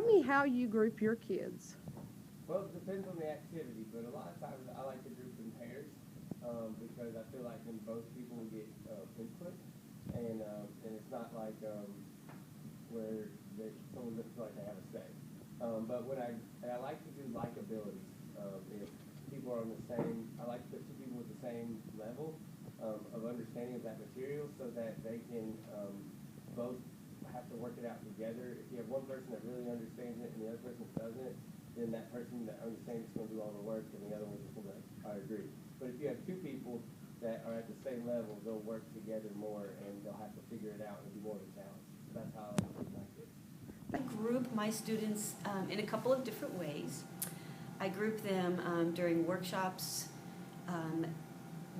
me how you group your kids. Well, it depends on the activity, but a lot of times I like to group in pairs because I feel like then both people get input, and it's not like where someone doesn't feel like they have a say. But I like to do likabilities. If people are on the same, I like to put two people with the same level of understanding of that material so that they can both have to work it out together. If you have one person that really understands it and the other person doesn't, then that person that understands is going to do all the work and the other one just going to be like, I agree. But if you have two people that are at the same level, they'll work together more and they'll have to figure it out and be more of a challenge. So that's how I like it. I group my students in a couple of different ways. I group them during workshops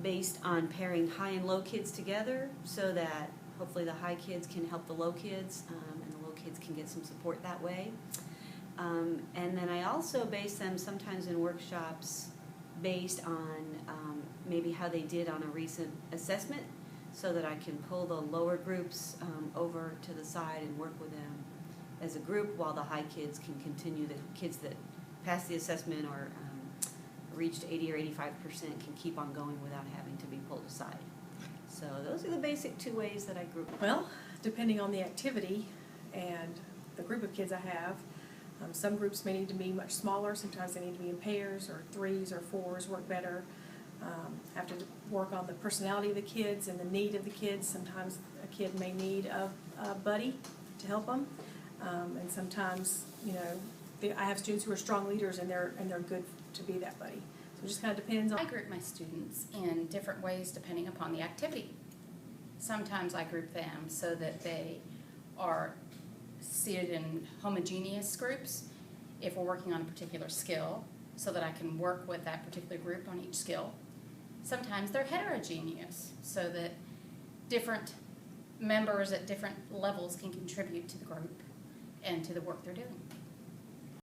based on pairing high and low kids together so that hopefully the high kids can help the low kids and the low kids can get some support that way. And then I also base them sometimes in workshops based on maybe how they did on a recent assessment so that I can pull the lower groups over to the side and work with them as a group while the high kids can continue, the kids that passed the assessment or reached 80 or 85% can keep on going without having to be pulled aside. So those are the basic two ways that I group. Well, depending on the activity and the group of kids I have, some groups may need to be much smaller. Sometimes they need to be in pairs or threes or fours work better. Have to work on the personality of the kids and the need of the kids. Sometimes a kid may need a buddy to help them, and sometimes I have students who are strong leaders and they're good to be that buddy. So it just kind of depends on. I group my students in different ways depending upon the activity. Sometimes I group them so that they are seated in homogeneous groups if we're working on a particular skill so that I can work with that particular group on each skill. Sometimes they're heterogeneous so that different members at different levels can contribute to the group and to the work they're doing.